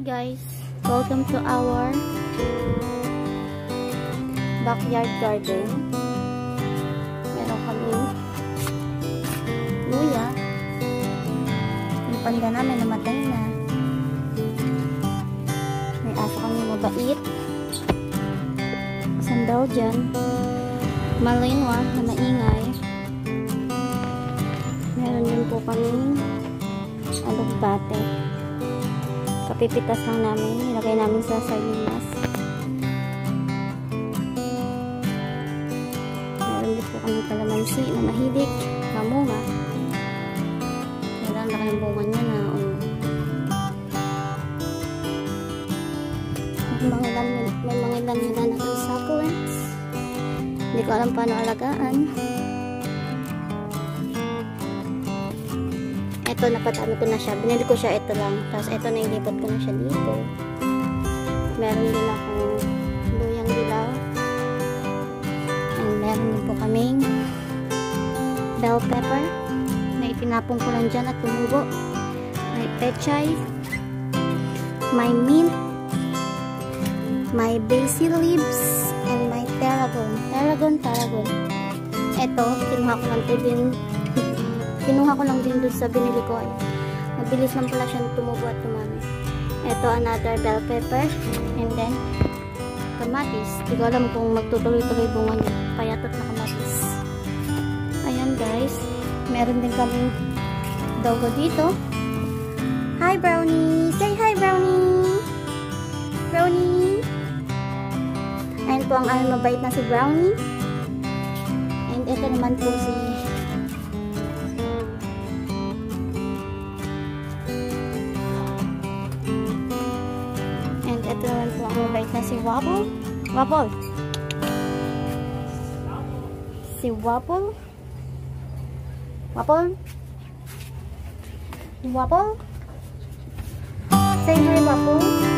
Hi guys, welcome to our backyard garden. Meron kami luya. Yung panda namin namatay na. May aso kami mabait. Isang daw dyan. Malinwa na maingay. Meron din po kami alugbate. Kapipitas lang namin. Nilagay namin sa sardinas. Meron din po kami kalamansi na mahilig. Mamunga. Meron laki ng bunga niya na may mga ilan nila na succulents. Hindi ko alam paano alagaan. Ito, napadami ko na siya. Binili ko siya ito lang. Tapos ito, nailipat ko na siya dito. Meron din akong luyang dilaw. And meron din po kaming bell pepper na itinapon ko lang dyan at tumubo. May pechay. May mint. May basil leaves. And may tarragon. Tarragon. Ito, kinuha ko lang din dun sa binili ko. Mabilis lang pala siya tumubo at tumami. Ito, another bell pepper. And then, kamatis. Hindi ko alam kung magtutuloy-tuloy bunga niya. Payatot na kamatis. Ayan guys. Meron din kaming doggo dito. Hi Brownie! Say hi Brownie! Brownie! Ayan po ang mabait na si Brownie. And ito naman po si ito naman po ang mabait na si Wapple. Wapple. Si Wapple. Wapple. Wapple. Say hi Wapple.